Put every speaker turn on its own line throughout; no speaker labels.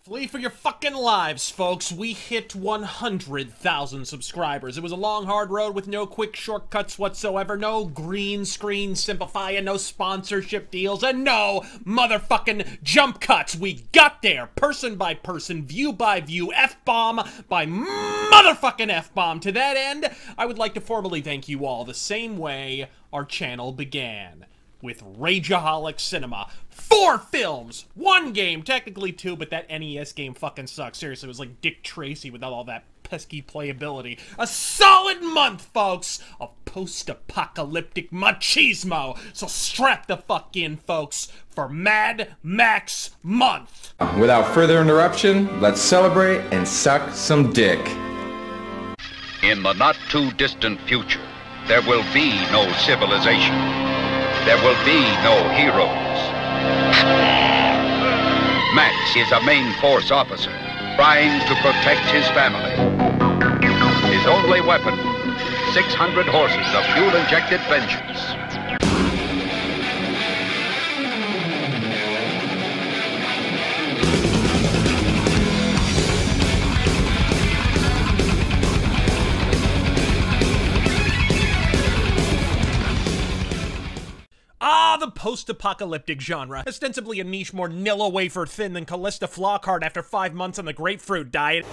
Flee for your fucking lives, folks. We hit 100,000 subscribers. It was a long, hard road with no quick shortcuts whatsoever, no green screen simplifying, no sponsorship deals, and no motherfucking jump cuts. We got there, person by person, view by view, F-bomb by motherfucking F-bomb. To that end, I would like to formally thank you all the same way our channel began. With Rageaholic Cinema. 4 films! 1 game, technically 2, but that NES game fucking sucks. Seriously, it was like Dick Tracy without all that pesky playability. A solid month, folks, of post-apocalyptic machismo. So strap the fuck in, folks, for Mad Max Month.
Without further interruption, let's celebrate and suck some dick.
In the not-too-distant future, there will be no civilization. There will be no heroes. Max is a main force officer, trying to protect his family. His only weapon, 600 horses of fuel-injected vengeance.
The post-apocalyptic genre, ostensibly a niche more Nilla wafer thin than Callista Flockhart after 5 months on the grapefruit diet.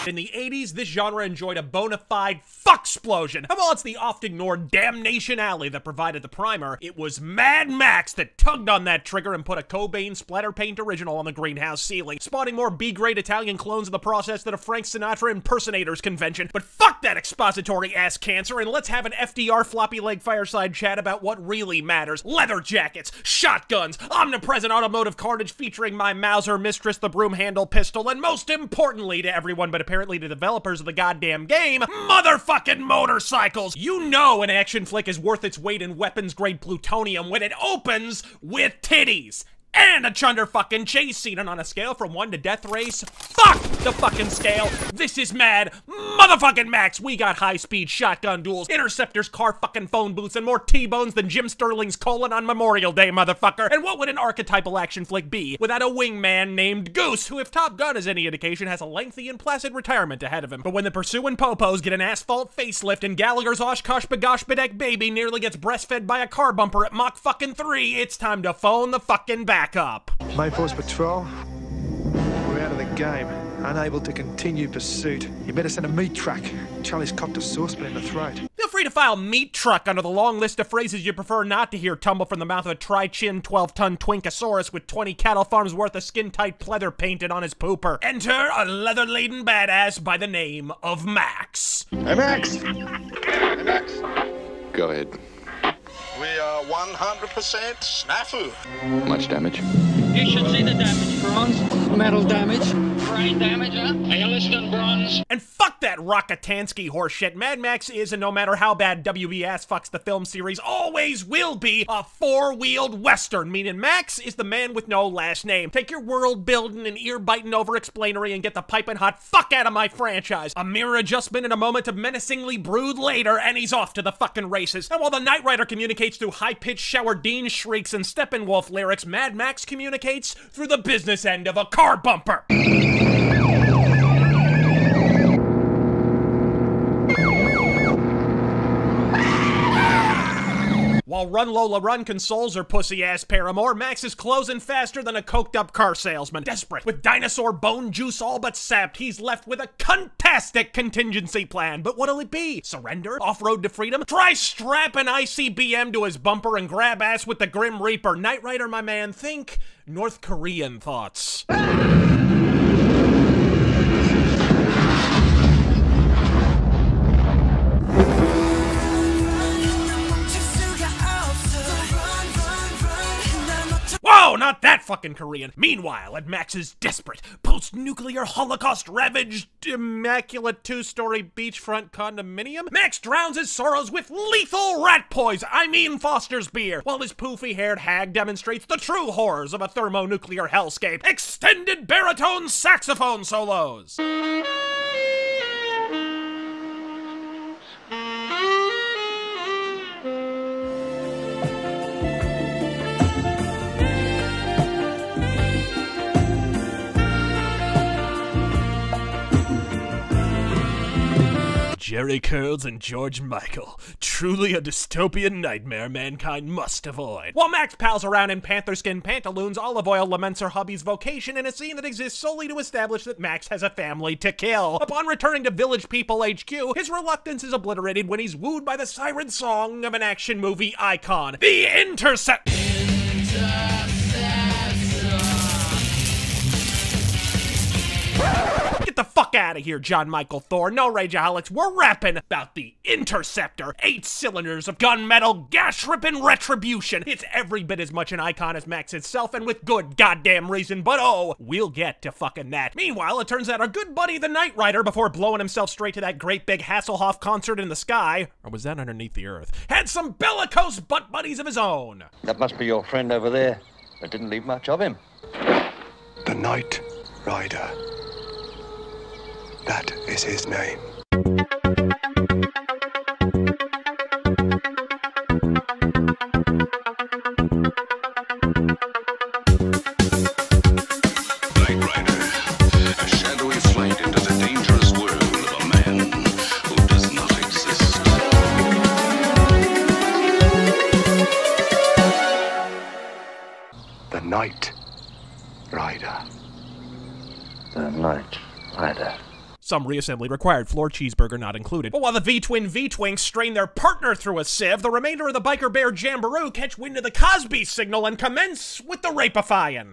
In the 80s, this genre enjoyed a bona fide fucksplosion. And while it's the oft-ignored Damnation Alley that provided the primer, it was Mad Max that tugged on that trigger and put a Cobain splatter paint original on the greenhouse ceiling, spawning more B-grade Italian clones in the process than a Frank Sinatra impersonators convention. But fuck that expository ass cancer, and let's have an FDR floppy leg fireside chat about what really matters. Leather jackets, shotguns, omnipresent automotive carnage featuring my Mauser mistress, the broom handle pistol, and most importantly to everyone but apparently to developers of the goddamn game, motherfucking motorcycles! You know an action flick is worth its weight in weapons-grade plutonium when it opens with titties! And a chunder fucking chase scene, and on a scale from 1 to death race, fuck the fucking scale. This is Mad motherfucking Max. We got high-speed shotgun duels, interceptors, car fucking phone booths, and more T-bones than Jim Sterling's colon on Memorial Day, motherfucker. And what would an archetypal action flick be without a wingman named Goose, who, if Top Gun is any indication, has a lengthy and placid retirement ahead of him. But when the pursuing popos get an asphalt facelift and Gallagher's Oshkosh Bagosh Bedek baby nearly gets breastfed by a car bumper at Mach fucking 3, it's time to phone the fucking back up.
Main Force Patrol, we're out of the game. Unable to continue pursuit. You better send a meat truck. Charlie's copped a saucepan in the throat.
Feel free to file meat truck under the long list of phrases you prefer not to hear tumble from the mouth of a tri-chin 12-ton twinkosaurus with 20 cattle farms worth of skin-tight pleather painted on his pooper. Enter a leather-laden badass by the name of Max.
Hey, Max! Hey, Max!
Go ahead.
We are 100% snafu.
Much damage?
You should see the damage. Bronze, metal damage, brain damage, Aeolyston bronze.
And fuck that Rockatansky horseshit. Mad Max is, and no matter how bad WB ass fucks the film series, always will be a 4-wheeled western, meaning Max is the man with no last name. Take your world-building and ear-biting over-explainery and get the piping hot fuck out of my franchise. A mirror adjustment and a moment of menacingly brood later, and he's off to the fucking races. And while the Knight Rider communicates through high-pitched Shower Dean shrieks and Steppenwolf lyrics, Mad Max communicates through the business end of a car bumper. While Run Lola Run consoles her pussy-ass paramour, Max is closing faster than a coked-up car salesman. Desperate, with dinosaur bone juice all but sapped, he's left with a fantastic contingency plan. But what'll it be? Surrender? Off-road to freedom? Try strap an ICBM to his bumper and grab ass with the Grim Reaper. Knight Rider, my man, think North Korean thoughts. Whoa, not that fucking Korean. Meanwhile, at Max's desperate, post-nuclear Holocaust-ravaged, immaculate 2-story beachfront condominium, Max drowns his sorrows with lethal rat poison, Foster's beer, while his poofy-haired hag demonstrates the true horrors of a thermonuclear hellscape. Extended baritone saxophone solos. Jerry Curls and George Michael. Truly a dystopian nightmare mankind must avoid. While Max pals around in panther skin pantaloons, Olive Oil laments her hubby's vocation in a scene that exists solely to establish that Max has a family to kill. Upon returning to Village People HQ, his reluctance is obliterated when he's wooed by the siren song of an action movie icon, The Intercept. Get the fuck out of here, John Michael Thor. No, Rageaholics, we're rapping about the Interceptor. 8 cylinders of gunmetal, gas-ripping retribution. It's every bit as much an icon as Max itself, and with good goddamn reason, but oh, we'll get to fucking that. Meanwhile, it turns out our good buddy the Knight Rider, before blowing himself straight to that great big Hasselhoff concert in the sky, or was that underneath the earth, had some bellicose butt buddies of his own.
That must be your friend over there. That didn't leave much of him.
The Knight Rider. That is his name.
Knight Rider, a shadowy flight into the dangerous world of a man who does not exist.
The Knight Rider.
The Knight Rider.
Some reassembly required, floor cheeseburger not included. But while the V-Twin V-Twinks strain their partner through a sieve, the remainder of the Biker Bear Jamboree catch wind of the Cosby signal and commence with the rapifying.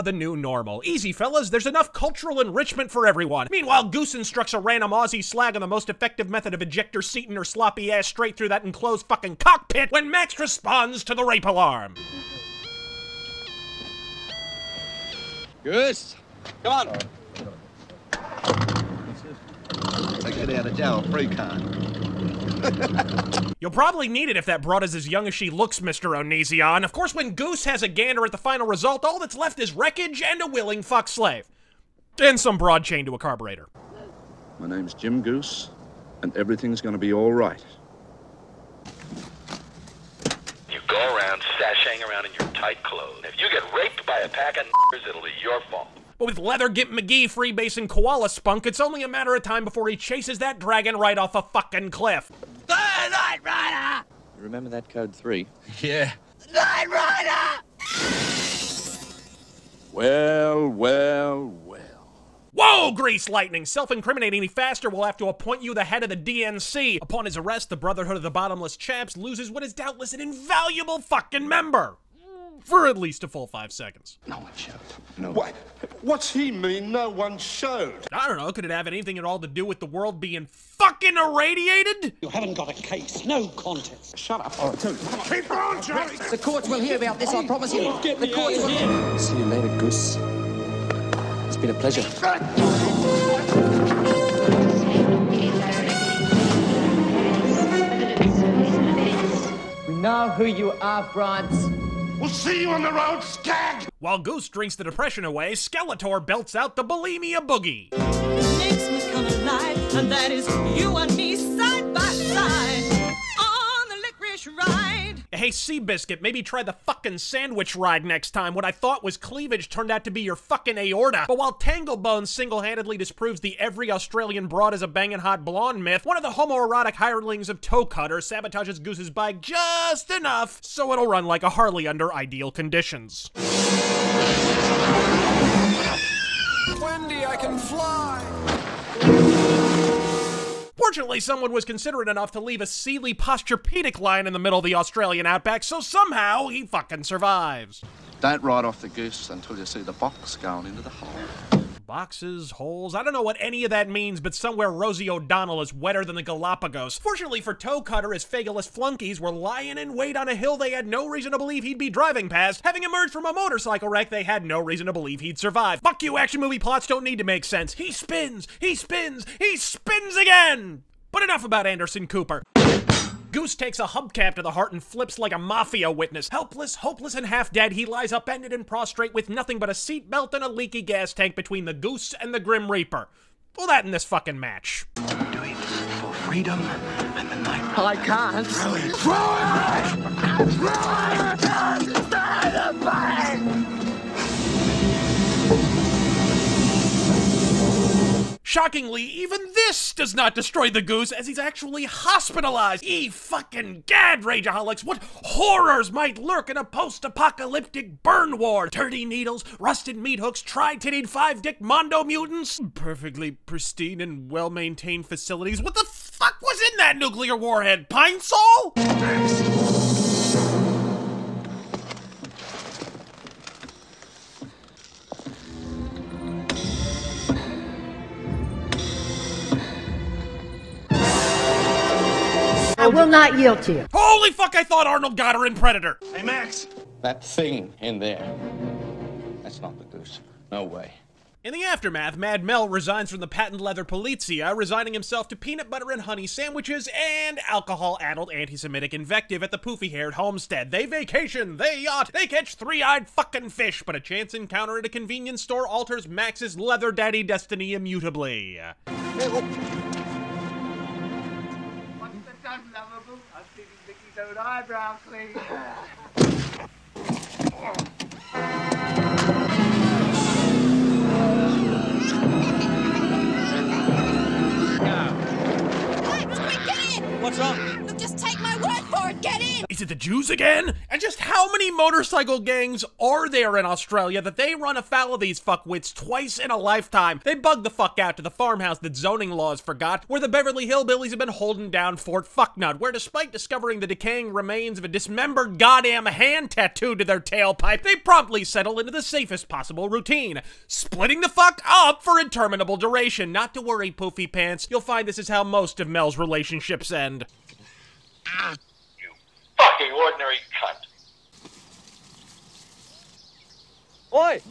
The new normal. Easy, fellas, there's enough cultural enrichment for everyone. Meanwhile, Goose instructs a random Aussie slag on the most effective method of ejector seating her sloppy ass straight through that enclosed fucking cockpit when Max responds to the rape alarm.
Goose, come on. I get out of jail free card.
You'll probably need it if that broad is as young as she looks, Mr. Onision. Of course, when Goose has a gander at the final result, all that's left is wreckage and a willing fuck slave. And some broad chain to a carburetor.
My name's Jim Goose, and everything's gonna be all right.
You go around sashaying around in your tight clothes. If you get raped by a pack of n***ers, it'll be your fault.
But with Leather Gimp McGee freebasing Koala Spunk, it's only a matter of time before he chases that dragon right off a fucking cliff.
The Knight Rider!
You remember that code 3?
Yeah.
The Knight Rider!
Well, well, well.
Whoa, Grease Lightning! Self-incriminating any faster will have to appoint you the head of the DNC. Upon his arrest, the Brotherhood of the Bottomless Chaps loses what is doubtless an invaluable fucking member. For at least a full 5 seconds.
No one showed. No. What? What's he mean, no one showed?
I don't know, could it have anything at all to do with the world being fucking irradiated?
You haven't got a case, no contest.
Shut up. Oh, keep on, Charlie!
The courts will hear about this, I promise you. The courts will hear.
See you later, Goose. It's been a pleasure.
We know who you are, France.
We'll see you on the road, skag!
While Goose drinks the depression away, Skeletor belts out the bulimia boogie.
It makes me come alive, and that is you and me side by side on the licorice ride.
Hey, Seabiscuit, maybe try the fucking sandwich ride next time. What I thought was cleavage turned out to be your fucking aorta. But while Tanglebone single-handedly disproves the every Australian broad is a banging hot blonde myth, one of the homoerotic hirelings of Toe Cutter sabotages Goose's bike just enough so it'll run like a Harley under ideal conditions.
Wendy, I can fly!
Fortunately, someone was considerate enough to leave a Sealy Posturepedic line in the middle of the Australian outback, so somehow he fucking survives.
Don't ride off the goose until you see the box going into the hole.
Boxes, holes, I don't know what any of that means, but somewhere Rosie O'Donnell is wetter than the Galapagos. Fortunately for Toe Cutter, his Fagaless flunkies were lying in wait on a hill they had no reason to believe he'd be driving past. Having emerged from a motorcycle wreck, they had no reason to believe he'd survive. Fuck you, action movie plots don't need to make sense. He spins, he spins, he spins again! But enough about Anderson Cooper. Goose takes a hubcap to the heart and flips like a mafia witness. Helpless, hopeless, and half-dead, he lies upended and prostrate with nothing but a seatbelt and a leaky gas tank between the Goose and the Grim Reaper. Well, that in this fucking match.
Do it for freedom and
weapon, mate.
I can't.
Throw it. Throw it! Throw it! Stay the pain!
Shockingly, even this does not destroy the Goose, as he's actually hospitalized. Ye fucking gad, Rageaholics, what horrors might lurk in a post-apocalyptic burn ward? Dirty needles, rusted meat hooks, tri-tittied five-dick mondo mutants, perfectly pristine and well-maintained facilities. What the fuck was in that nuclear warhead? Pine Sol?
I will not yield to you.
Holy fuck, I thought Arnold got her in Predator.
Hey, Max.
That thing in there. That's not the Goose. No way.
In the aftermath, Mad Mel resigns from the patent leather Polizia, resigning himself to peanut butter and honey sandwiches and alcohol-addled anti-Semitic invective at the poofy-haired homestead. They vacation, they yacht, they catch three-eyed fucking fish, but a chance encounter at a convenience store alters Max's leather daddy destiny immutably.
Lovable. I'm feeding Vicky's own eyebrow clean.
What's up?
Look, just take my word for it. Get in.
Is it the Jews again? And just how many motorcycle gangs are there in Australia that they run afoul of these fuckwits twice in a lifetime? They bug the fuck out to the farmhouse that zoning laws forgot, where the Beverly Hillbillies have been holding down Fort Fucknut, where despite discovering the decaying remains of a dismembered goddamn hand tattooed to their tailpipe, they promptly settle into the safest possible routine, splitting the fuck up for interminable duration. Not to worry, poofy pants, you'll find this is how most of Mel's relationships end.
You fucking ordinary cunt.
Oi!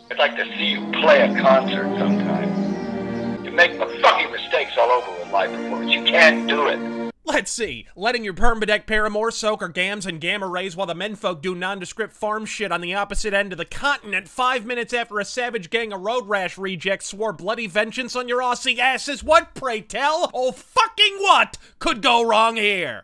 I'd like to see you play a concert sometime. You make fucking mistakes all over with live performance. You can't do it.
Let's see. Letting your permadeck paramour soak her gams and gamma rays while the menfolk do nondescript farm shit on the opposite end of the continent 5 minutes after a savage gang of road rash rejects swore bloody vengeance on your Aussie asses. What, pray tell? Oh, fucking what could go wrong here?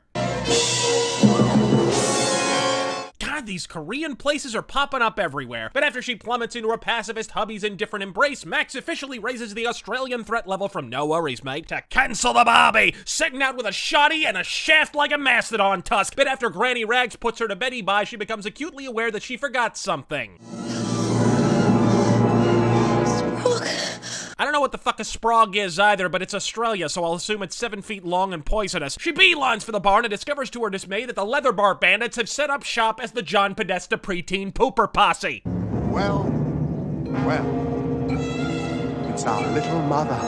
God, these Korean places are popping up everywhere. But after she plummets into her pacifist hubby's indifferent embrace, Max officially raises the Australian threat level from no worries, mate, to cancel the Barbie, setting out with a shoddy and a shaft like a mastodon tusk. But after Granny Rags puts her to Betty by, she becomes acutely aware that she forgot something. I don't know what the fuck a sprog is either, but it's Australia, so I'll assume it's 7 feet long and poisonous. She beelines for the barn and discovers to her dismay that the leather bar bandits have set up shop as the John Podesta preteen pooper posse.
Well, it's our little mother.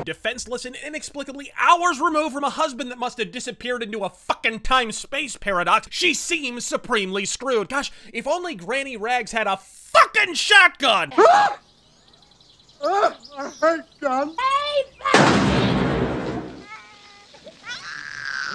Defenseless and inexplicably hours removed from a husband that must have disappeared into a fucking time-space paradox, she seems supremely screwed. Gosh, if only Granny Rags had a fucking shotgun!
I hate guns.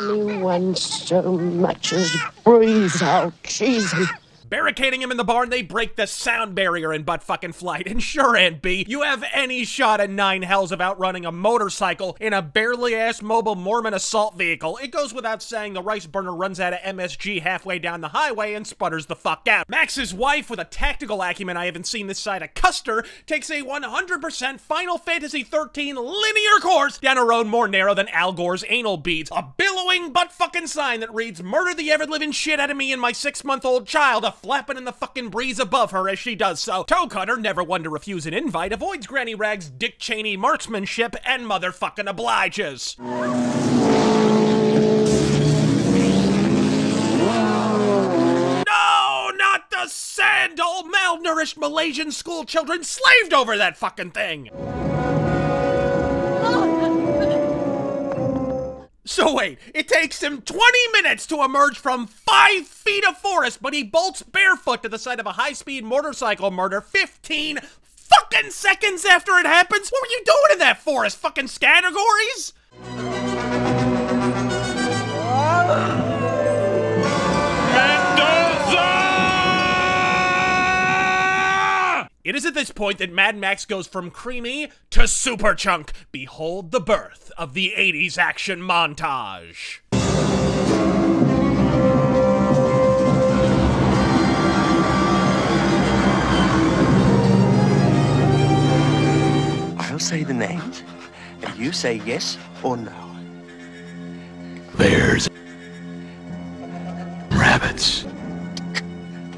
Anyone so much as breathes out treason.
Barricading him in the barn, they break the sound barrier in butt fucking flight. And sure, Aunt B, you have any shot in 9 hells of outrunning a motorcycle in a barely-ass mobile Mormon assault vehicle. It goes without saying the rice burner runs out of MSG halfway down the highway and sputters the fuck out. Max's wife, with a tactical acumen I haven't seen this side of Custer, takes a 100% Final Fantasy XIII linear course down a road more narrow than Al Gore's anal beads. A billowing butt fucking sign that reads, "Murder the ever-living shit out of me and my 6-month-old child," flapping in the fucking breeze above her as she does so. Toe Cutter, never one to refuse an invite, avoids Granny Rag's Dick Cheney marksmanship and motherfucking obliges. No, not the sandal! Malnourished Malaysian school children slaved over that fucking thing! So wait, it takes him 20 minutes to emerge from 5 feet of forest, but he bolts barefoot to the site of a high-speed motorcycle murder 15 fucking seconds after it happens? What were you doing in that forest, fucking categories? It is at this point that Mad Max goes from creamy to super chunk. Behold the birth of the 80s action montage.
I'll say the names, and you say yes or no.
Bears, rabbits.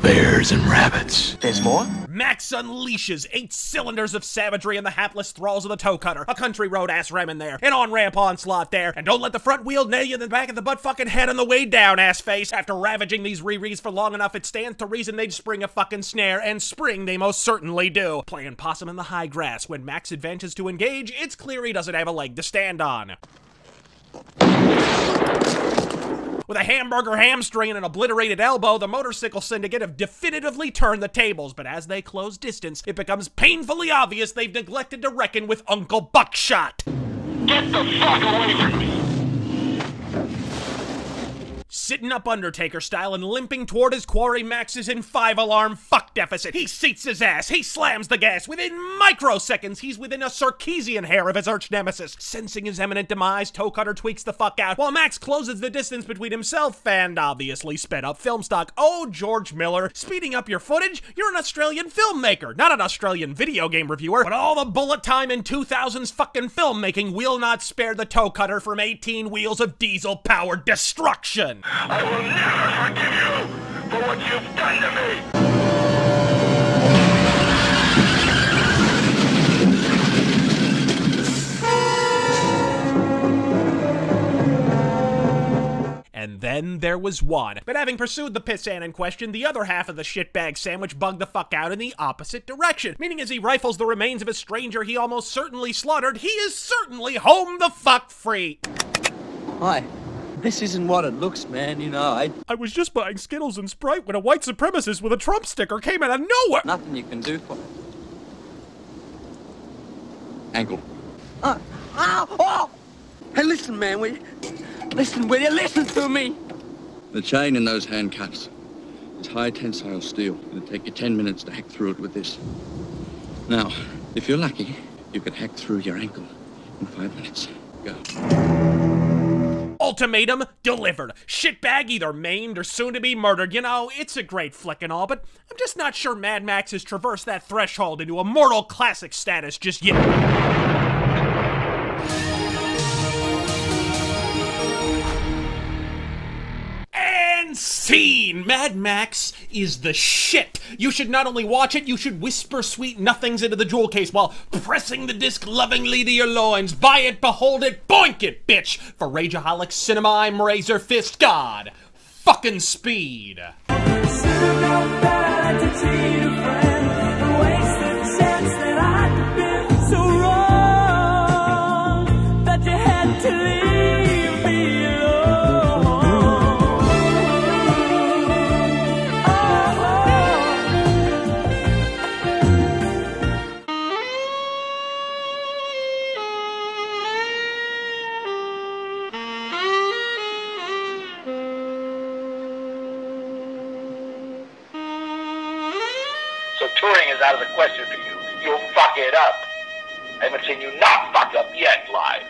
Bears and rabbits.
There's more?
Max unleashes 8 cylinders of savagery in the hapless thralls of the tow cutter. A country road ass ramming there. An on-ramp onslaught there. And don't let the front wheel nail you in the back of the butt fucking head on the way down, ass face. After ravaging these Riri's for long enough, it stands to reason they'd spring a fucking snare, and spring they most certainly do. Playing possum in the high grass. When Max advances to engage, it's clear he doesn't have a leg to stand on. With a hamburger hamstring and an obliterated elbow, the motorcycle syndicate have definitively turned the tables, but as they close distance, it becomes painfully obvious they've neglected to reckon with Uncle Buckshot.
Get the fuck away from me!
Sitting up Undertaker style and limping toward his quarry, Max is in 5-alarm fuck deficit. He seats his ass, he slams the gas. Within microseconds, he's within a Sarkeesian hair of his arch nemesis. Sensing his imminent demise, Toe Cutter tweaks the fuck out, while Max closes the distance between himself and obviously sped up film stock. Oh, George Miller, speeding up your footage? You're an Australian filmmaker, not an Australian video game reviewer. But all the bullet time in 2000's fucking filmmaking will not spare the Toe Cutter from 18 wheels of diesel-powered destruction.
I will never forgive you for what you've done to me!
And then there was one. But having pursued the pissant in question, the other half of the shitbag sandwich bugged the fuck out in the opposite direction. Meaning as he rifles the remains of a stranger he almost certainly slaughtered, he is certainly home the fuck free.
Hi. This isn't what it looks, man, you know,
I was just buying Skittles and Sprite when a white supremacist with a Trump sticker came out of nowhere!
Nothing you can do for it.
Ankle.
Oh! Hey, listen, man, will you? Listen, will you? Listen to me!
The chain in those handcuffs is high tensile steel. It'll take you 10 minutes to hack through it with this. Now, if you're lucky, you could hack through your ankle in 5 minutes. Go.
Ultimatum delivered. Shitbag either maimed or soon to be murdered. You know, it's a great flick and all, but I'm just not sure Mad Max has traversed that threshold into immortal classic status just yet. Scene! Mad Max is the shit. You should not only watch it, you should whisper sweet nothings into the jewel case while pressing the disc lovingly to your loins. Buy it, behold it, boink it, bitch! For Rageaholic Cinema, I'm Razor Fist God. Fucking speed.
Touring is out of the question for you. You'll fuck it up. I haven't seen you not fuck up yet, live.